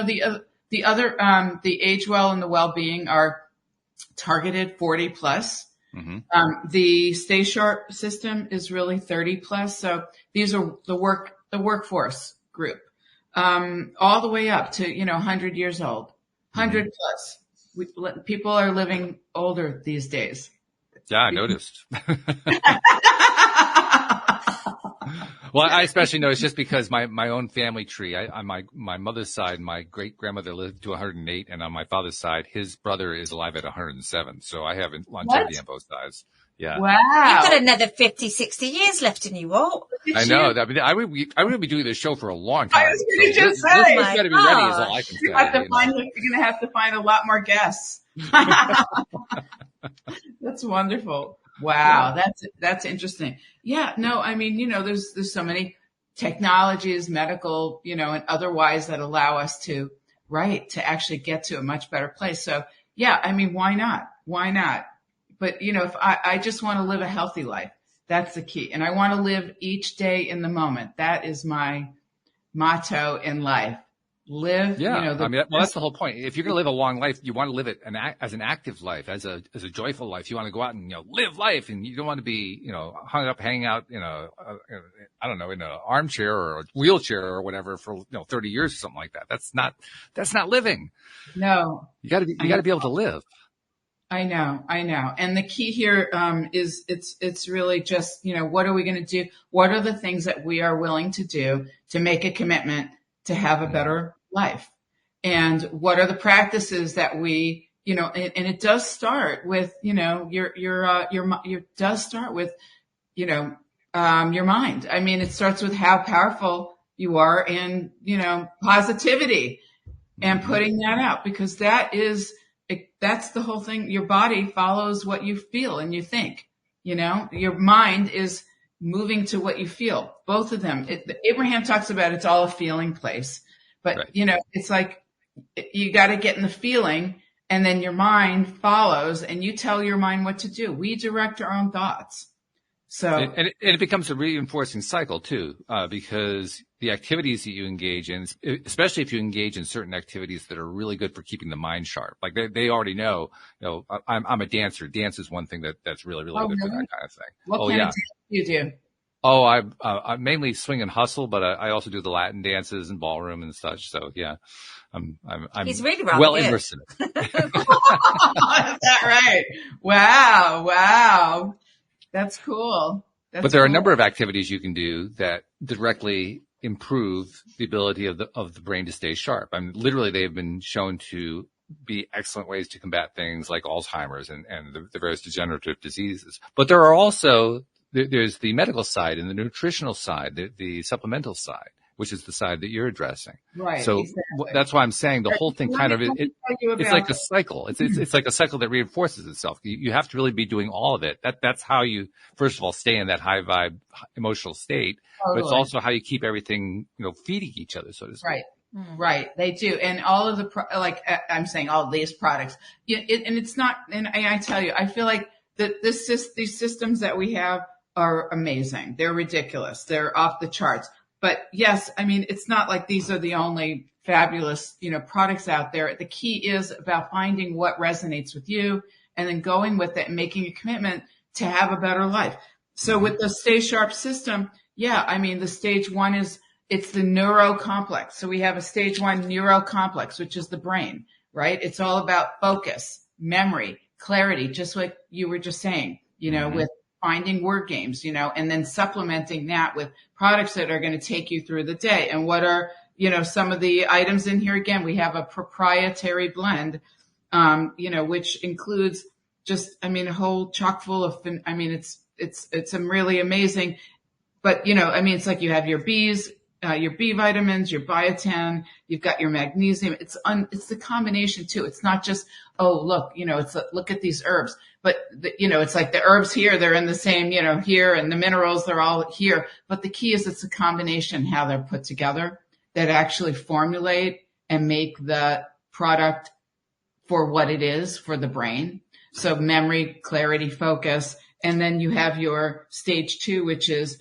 other, the AgeWell and the Wellbeing are targeted 40 plus. Mm-hmm. The Stay Sharp system is really 30 plus. So these are the workforce group, all the way up to, 100 years old, 100 plus. People are living older these days. Yeah, I noticed. Well, I especially noticed just because my own family tree, on my mother's side, my great grandmother lived to 108, and on my father's side, his brother is alive at 107. So I have longevity on both sides. Yeah. Wow. You've got another 50, 60 years left in you, Walt. I know. I mean, I would be doing this show for a long time. I was going to So just this say. has got to be ready is all I can say. You're going to have to find a lot more guests. That's wonderful. Wow. Yeah. That's interesting. Yeah. No, I mean, there's so many technologies, medical, and otherwise that allow us to actually get to a much better place. So yeah, I mean, why not? Why not? But if I just want to live a healthy life, that's the key. And I want to live each day in the moment. That is my motto in life. Live, Yeah. That's the whole point. If you're going to live a long life, you want to live it as an active life, as a joyful life. You want to go out and, live life, and you don't want to be, hanging out, I don't know, in an armchair or a wheelchair or whatever for, 30 years or something like that. That's not living. No. You got to be able to live. I know. And the key here, is it's really just, what are we going to do? What are the things that we are willing to do to make a commitment to have a better life? And what are the practices that we, and it does start with, does start with, your mind. I mean, it starts with how powerful you are in, positivity and putting that out, because that's the whole thing. Your body follows what you feel and you think, your mind is moving to what you feel, both of them. Abraham talks about it's all a feeling place, but right. It's like you got to get in the feeling, and then your mind follows, and you tell your mind what to do. We direct our own thoughts. So, and it becomes a reinforcing cycle too, because the activities that you engage in, especially if you engage in certain activities that are really good for keeping the mind sharp, like they already know, I'm a dancer. Dance is one thing that's really, really good for that kind of thing. What kind of dance do you do? Oh, I mainly swing and hustle, but I also do the Latin dances and ballroom and such. So yeah, I'm He's really well immersed in it. Is that right? Wow. That's cool. But there are a number of activities you can do that directly improve the ability of the brain to stay sharp. I mean, literally, they've been shown to be excellent ways to combat things like Alzheimer's and the various degenerative diseases. But there are also there's the medical side and the nutritional side, the supplemental side, which is the side that you're addressing. Right. So exactly. That's why I'm saying the whole thing kind of it's like a cycle. It's like a cycle that reinforces itself. You have to really be doing all of it. That's how you, first of all, stay in that high vibe emotional state. Totally. But it's also how you keep everything, feeding each other, so to speak. Right. Right. They do. And all of the, I'm saying all of these products, and it's not, and I tell you, I feel like that these systems that we have are amazing. They're ridiculous. They're off the charts. But yes, I mean, it's not like these are the only fabulous, products out there. The key is about finding what resonates with you and then going with it and making a commitment to have a better life. So with the Stay Sharp system, yeah, I mean, the stage one it's the neurocomplex. So we have a stage one neurocomplex, which is the brain, right? It's all about focus, memory, clarity, just like you were just saying, with finding word games, and then supplementing that with products that are going to take you through the day. And what are, some of the items in here? Again, we have a proprietary blend, which includes just, a whole chock full of, it's some really amazing, but, it's like you have your B's, your B vitamins, your biotin, you've got your magnesium. It's the combination too. It's not just, oh, look, look at these herbs, but it's like the herbs here, they're in the same, here, and the minerals, they're all here. But the key is it's a combination, how they're put together, that actually formulate and make the product for what it is for the brain. So memory, clarity, focus. And then you have your stage two, which is,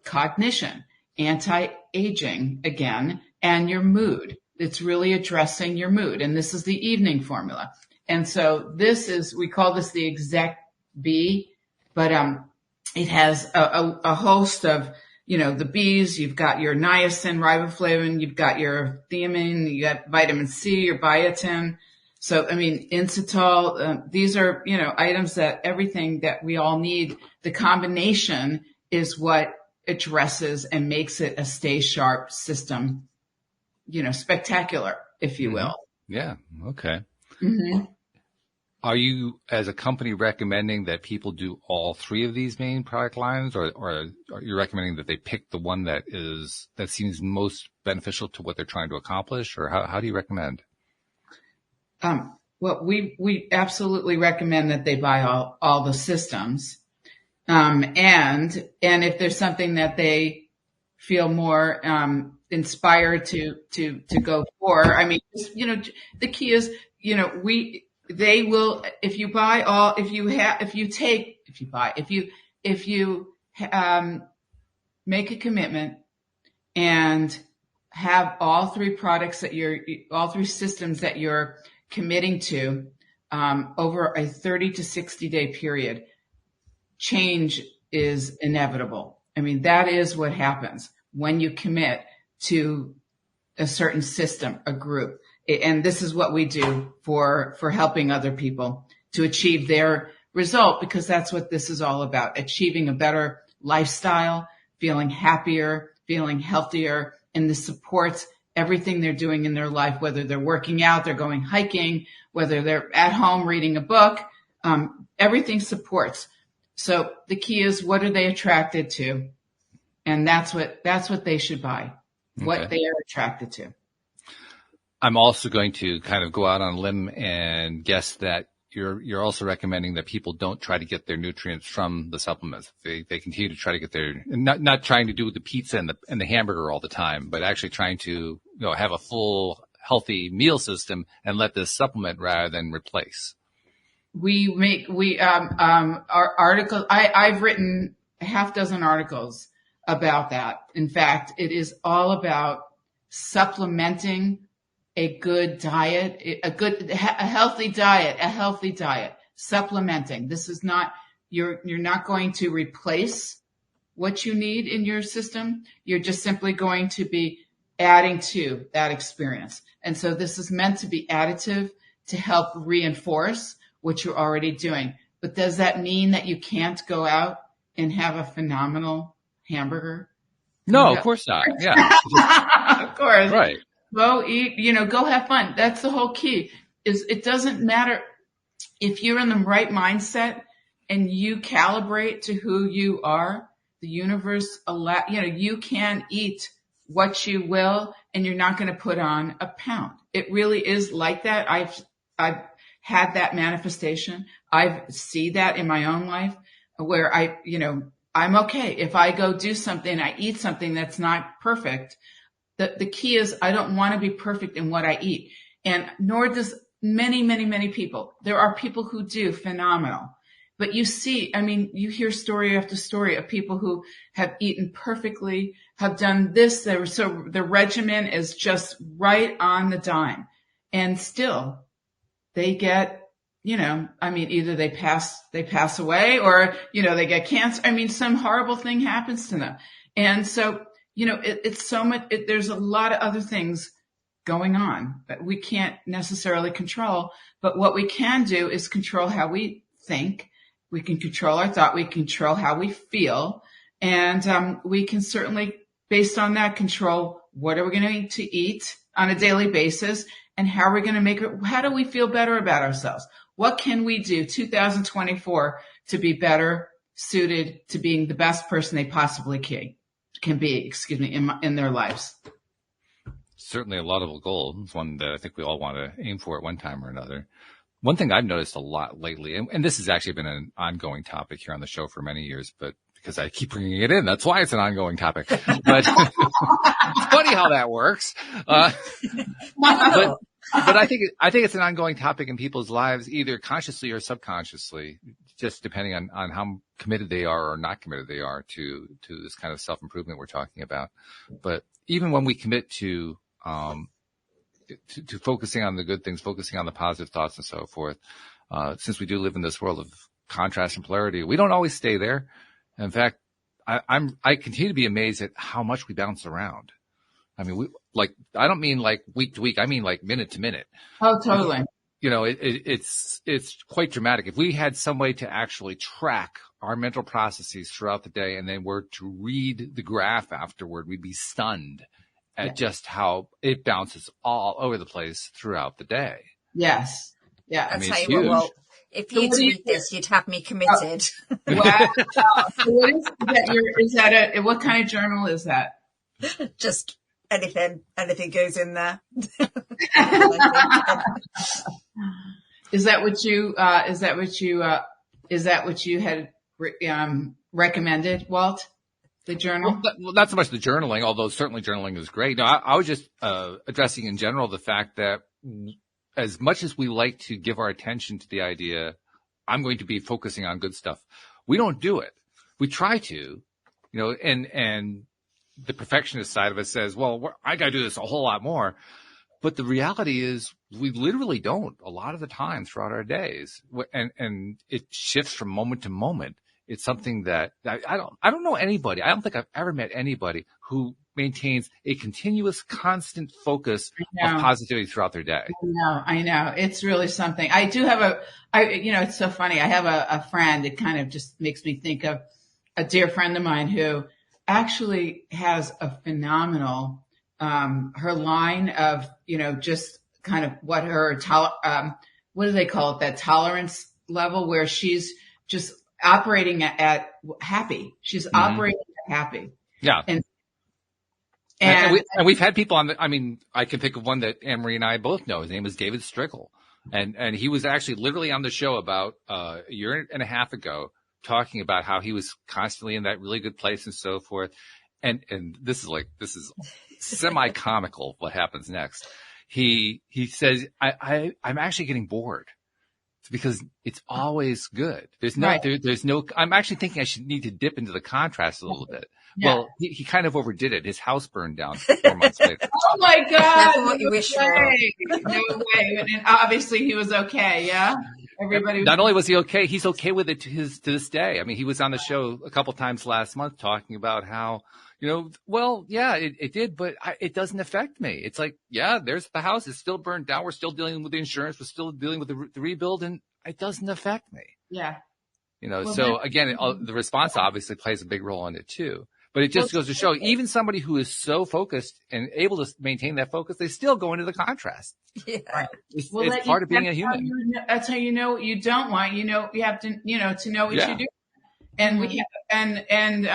cognition, anti-aging again, and your mood. It's really addressing your mood. And this is the evening formula. And so we call this the Exec B, but it has a host of, the B's. You've got your niacin, riboflavin, you've got your thiamine, you got vitamin C, your biotin. So, inositol, these are, items that everything that we all need. The combination is what addresses and makes it a Stay Sharp system, spectacular, if you will. Yeah. Okay. Mm-hmm. Are you, as a company, recommending that people do all three of these main product lines, or are you recommending that they pick the one that seems most beneficial to what they're trying to accomplish, or how do you recommend? Well, we absolutely recommend that they buy all the systems. And if there's something that they feel more, inspired to go for, I mean, the key is, they will, if you make a commitment and have all three systems that you're committing to, over a 30 to 60 day period, change is inevitable. I mean, that is what happens when you commit to a certain system, a group. And this is what we do for helping other people to achieve their result, because that's what this is all about: achieving a better lifestyle, feeling happier, feeling healthier, and this supports everything they're doing in their life, whether they're working out, they're going hiking, whether they're at home reading a book, everything supports. So the key is, what are they attracted to? And that's what they should buy, what they are attracted to. I'm also going to kind of go out on a limb and guess that you're also recommending that people don't try to get their nutrients from the supplements. They continue to try to get their, not trying to do the pizza and the hamburger all the time, but actually trying to, have a full healthy meal system and let this supplement rather than replace. Our articles, I've written a half dozen articles about that. In fact, it is all about supplementing a good diet, a healthy diet, supplementing. This is not, you're not going to replace what you need in your system. You're just simply going to be adding to that experience. And so this is meant to be additive to help reinforce what you're already doing. But does that mean that you can't go out and have a phenomenal hamburger? No, of course not. Yeah. Of course. Right. Go eat, go have fun. That's the whole key. Is it doesn't matter if you're in the right mindset and you calibrate to who you are, the universe you can eat what you will and you're not going to put on a pound. It really is like that. I've had that manifestation. I see that in my own life where I'm okay. If I go do something, I eat something that's not perfect. The key is, I don't want to be perfect in what I eat. And nor does many, many, many people. There are people who do phenomenal. But you hear story after story of people who have eaten perfectly, have done this. So the regimen is just right on the dime. And still they get, either they pass away or, they get cancer. Some horrible thing happens to them. And so, it's so much, there's a lot of other things going on that we can't necessarily control, but what we can do is control how we think. We can control our thought. We control how we feel. And, we can certainly, based on that, control what are we going to eat on a daily basis and how are we going to make it, how do we feel better about ourselves? What can we do 2024 to be better suited to being the best person they possibly can be, in their lives? Certainly a laudable goal. It's one that I think we all want to aim for at one time or another. One thing I've noticed a lot lately, and this has actually been an ongoing topic here on the show for many years, but because I keep bringing it in, that's why it's an ongoing topic. But it's funny how that works. But I think it's an ongoing topic in people's lives, either consciously or subconsciously, just depending on how committed they are or not committed they are to this kind of self-improvement we're talking about. But even when we commit to focusing on the good things, focusing on the positive thoughts and so forth, since we do live in this world of contrast and polarity, we don't always stay there. In fact, I continue to be amazed at how much we bounce around. I don't mean like week to week. I mean like minute to minute. Oh, totally. It's quite dramatic. If we had some way to actually track our mental processes throughout the day and then were to read the graph afterward, we'd be stunned at just how it bounces all over the place throughout the day. Yes. Yeah. I'll tell you what, If you'd read this, you'd have me committed. Wow. So what kind of journal is that? Just anything goes in there. Is that what you had recommended, Walt? The journal? Well, not so much the journaling, although certainly journaling is great. No, I was just addressing in general the fact that as much as we like to give our attention to the idea, I'm going to be focusing on good stuff, we don't do it. We try to, and the perfectionist side of us says, well, I got to do this a whole lot more. But the reality is we literally don't a lot of the time throughout our days. And it shifts from moment to moment. It's something that I don't know anybody. I don't think I've ever met anybody who maintains a continuous, constant focus of positivity throughout their day. I know. It's really something. I do have it's so funny. I have a friend. It kind of just makes me think of a dear friend of mine who actually has a phenomenal, her line of, just kind of what her, what do they call it? That tolerance level where she's just operating at happy. She's operating at happy. Yeah. And we've had people on I can think of one that Anne-Marie and I both know. His name is David Strickle. And he was actually literally on the show about a year and a half ago talking about how he was constantly in that really good place and so forth. And this is semi-comical what happens next. He says, I'm actually getting bored. It's because it's always good. There's no, I'm actually thinking I should need to dip into the contrast a little bit. Yeah. Well, he kind of overdid it. His house burned down 4 months later. Oh my God. That's what you wish for. No way. And obviously he was okay. Yeah. Everybody. Not only was he okay, he's okay with it to this day. I mean, he was on the show a couple times last month talking about how, it did, but it doesn't affect me. It's like, yeah, there's the house. It's still burned down. We're still dealing with the insurance. We're still dealing with the rebuild, and it doesn't affect me. Yeah. So again, the response obviously plays a big role in it too. But it just goes to show, even somebody who is so focused and able to maintain that focus, they still go into the contrast. Yeah. It's part of being a human. That's how you know what you don't want. You have to, to know what you do. And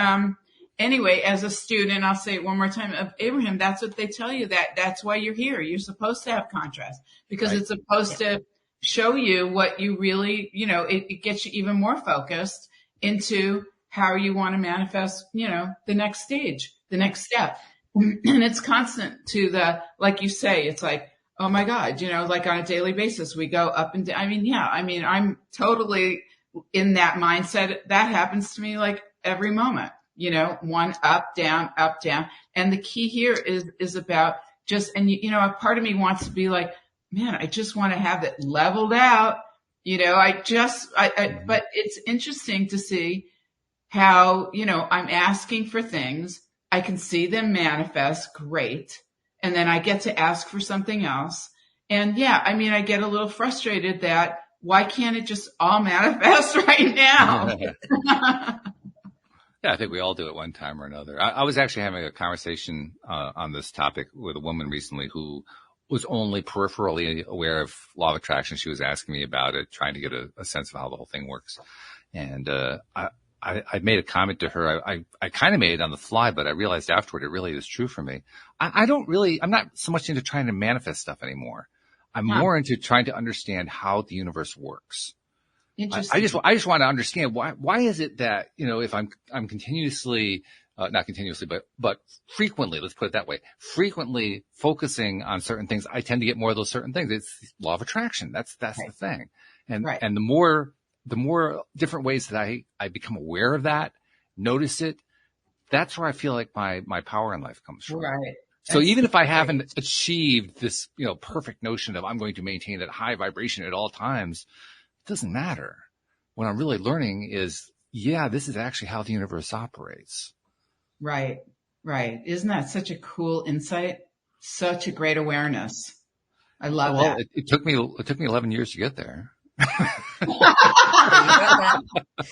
anyway, as a student, I'll say it one more time, of Abraham, that's what they tell you, that's why you're here. You're supposed to have contrast because it's supposed to show you what you really, it gets you even more focused into how you want to manifest, the next stage, the next step. And it's constant to like you say, it's like, oh my God, like on a daily basis, we go up and down. I'm totally in that mindset. That happens to me like every moment, one up, down. And the key here is about just, and a part of me wants to be like, man, I just want to have it leveled out. But it's interesting to see how, I'm asking for things. I can see them manifest. Great. And then I get to ask for something else. And I get a little frustrated that why can't it just all manifest right now? Yeah, I think we all do it one time or another. I was actually having a conversation on this topic with a woman recently who was only peripherally aware of law of attraction. She was asking me about it, trying to get a sense of how the whole thing works. And I made a comment to her. I kind of made it on the fly, but I realized afterward it really is true for me. I'm not so much into trying to manifest stuff anymore. I'm more into trying to understand how the universe works. I just want to understand why is it that, if I'm continuously, not continuously, but frequently, let's put it that way, frequently focusing on certain things, I tend to get more of those certain things. It's law of attraction. That's the thing. And the more different ways that I become aware of that, notice it, that's where I feel like my power in life comes from. Right. So even if I haven't achieved this, perfect notion of I'm going to maintain that high vibration at all times, it doesn't matter. What I'm really learning is, this is actually how the universe operates. Right. Right. Isn't that such a cool insight? Such a great awareness. I love that. It took me 11 years to get there.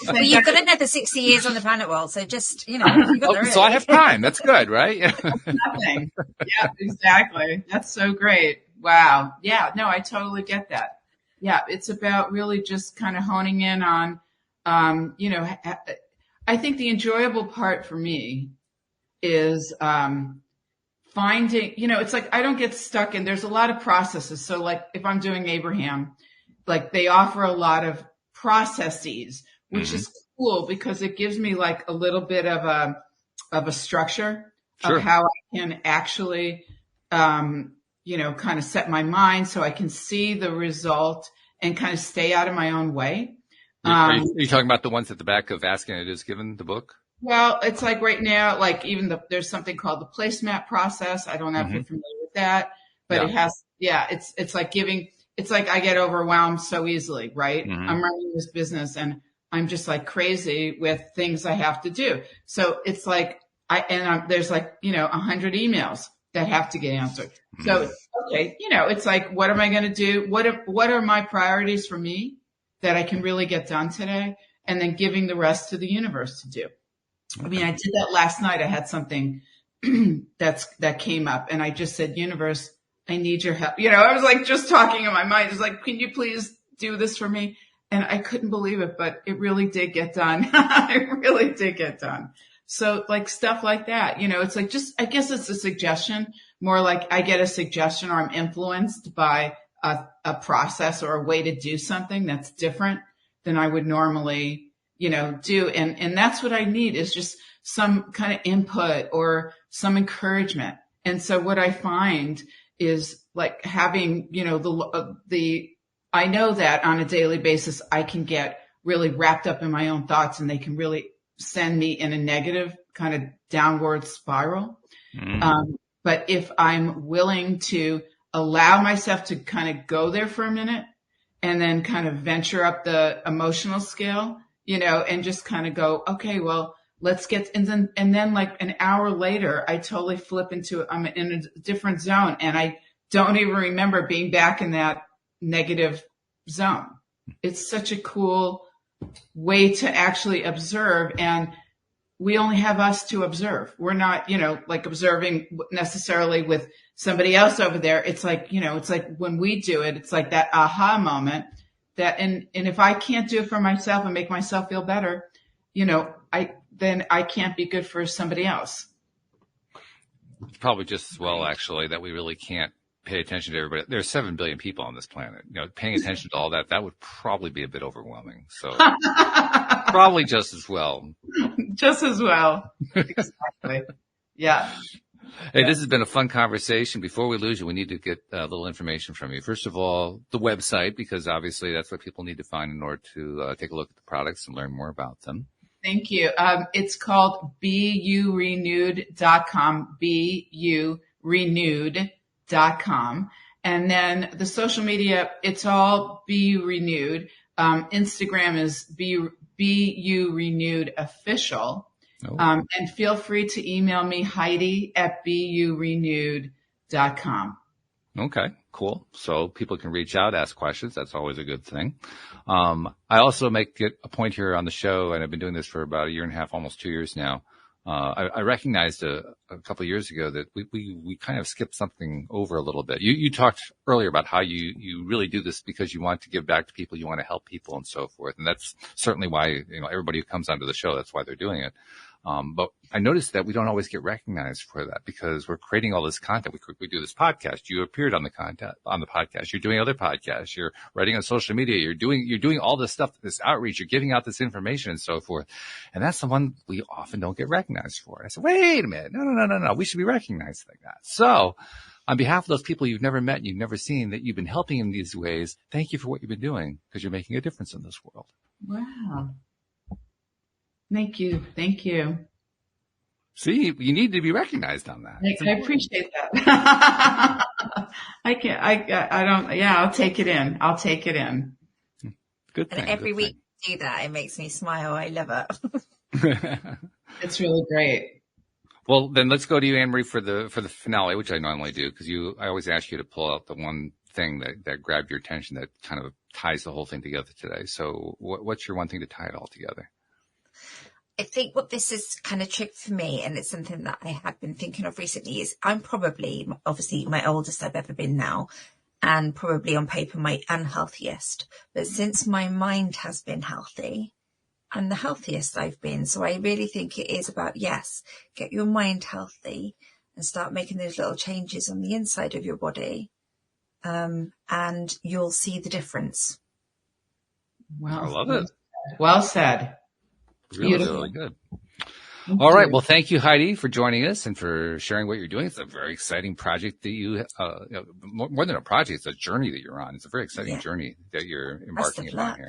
Well, you've got another 60 years on the planet, Walt. So just, you got the so I have time. That's good, right? Nothing. Yeah, exactly. That's so great. Wow. Yeah. No, I totally get that. Yeah, it's about really just kind of honing in on, I think the enjoyable part for me is finding, it's like I don't get stuck in, there's a lot of processes. So like if I'm doing Abraham, like they offer a lot of processes, which is cool because it gives me like a little bit of a structure of how I can actually, kind of set my mind so I can see the result and kind of stay out of my own way. Are you talking about the ones at the back of Asking It Is Given, the book? Well, it's like right now, like even there's something called the placemat process. I don't know if you're familiar with that, but it has, it's like it's like I get overwhelmed so easily, right? I'm running this business and I'm just like crazy with things I have to do. So it's like, there's like, 100 emails that have to get answered. So, okay, it's like, what am I going to do? What are my priorities for me that I can really get done today? And then giving the rest to the universe to do. I mean, I did that last night. I had something that came up and I just said, universe, I need your help. I was like just talking in my mind. It's like, can you please do this for me? And I couldn't believe it, but it really did get done. It really did get done. So like stuff like that, it's like I guess it's a suggestion, more like I get a suggestion or I'm influenced by a process or a way to do something that's different than I would normally do. And that's what I need is just some kind of input or some encouragement. And so what I find is like having, I know that on a daily basis, I can get really wrapped up in my own thoughts and they can really send me in a negative kind of downward spiral. But if I'm willing to allow myself to kind of go there for a minute and then kind of venture up the emotional scale, and just kind of go, okay, well, let's get, and then like an hour later, I totally flip I'm in a different zone and I don't even remember being back in that negative zone. It's such a cool way to actually observe. And we only have us to observe. We're not, like observing necessarily with somebody else over there. It's like, it's like when we do it, it's like that aha moment that, and if I can't do it for myself and make myself feel better, then I can't be good for somebody else. It's probably just as well, actually, that we really can't pay attention to everybody. There's 7 billion people on this planet. Paying attention to all that would probably be a bit overwhelming. So probably just as well. Just as well. Exactly. Yeah. Hey, this has been a fun conversation. Before we lose you, we need to get a little information from you. First of all, the website, because obviously that's what people need to find in order to take a look at the products and learn more about them. Thank you. It's called BeYouRenewed.com, BeYouRenewed.com. And then the social media, it's all Be You Renewed. Instagram is Be You Renewed Official. And feel free to email me, Heidi at BeYouRenewed.com. Okay, cool. So people can reach out, ask questions. That's always a good thing. I also make it a point here on the show, and I've been doing this for about 1.5 years, almost 2 years now. I recognized a couple of years ago that we kind of skipped something over a little bit. You talked earlier about how you really do this because you want to give back to people, you want to help people and so forth. And that's certainly why, everybody who comes onto the show, that's why they're doing it. But I noticed that we don't always get recognized for that because we're creating all this content. We do this podcast. You appeared on the podcast. You're doing other podcasts. You're writing on social media. You're doing all this stuff, this outreach. You're giving out this information and so forth. And that's the one we often don't get recognized for. I said, wait a minute. No. We should be recognized like that. So on behalf of those people you've never met and you've never seen that you've been helping in these ways, thank you for what you've been doing because you're making a difference in this world. Wow. Thank you. See, you need to be recognized on that. I appreciate that. I'll take it in. Good thing. And every week you do that, it makes me smile. I love it. It's really great. Well, then let's go to you, Anne-Marie, for the finale, which I normally do, because I always ask you to pull out the one thing that grabbed your attention that kind of ties the whole thing together today. So what's your one thing to tie it all together? I think what this is kind of trick for me, and it's something that I have been thinking of recently, is I'm probably, obviously, my oldest I've ever been now. and probably on paper my unhealthiest. But since my mind has been healthy, I'm the healthiest I've been. So I really think it is about, yes, get your mind healthy and start making those little changes on the inside of your body. And you'll see the difference. Well, I love it. Well said. Really good. All right. Well, thank you, Heidi, for joining us and for sharing what you're doing. It's a very exciting project that you, more than a project, it's a journey that you're on. It's a very exciting journey that you're embarking upon here.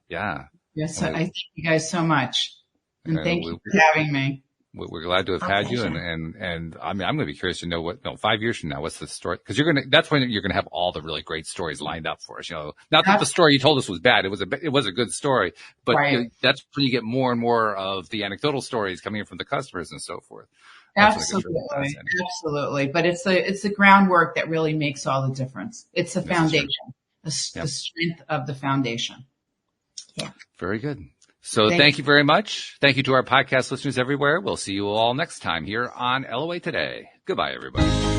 Yeah. Yes. I thank you guys so much. And thank you for having me. We're glad to have had you. And I mean, I'm going to be curious to know 5 years from now, what's the story? Cause that's when you're going to have all the really great stories lined up for us. Not that the story you told us was bad. It was a good story, but that's when you get more and more of the anecdotal stories coming in from the customers and so forth. Absolutely. But it's the groundwork that really makes all the difference. It's the foundation, the strength of the foundation. Yeah. Very good. So thank you very much. Thank you to our podcast listeners everywhere. We'll see you all next time here on LOA Today. Goodbye, everybody.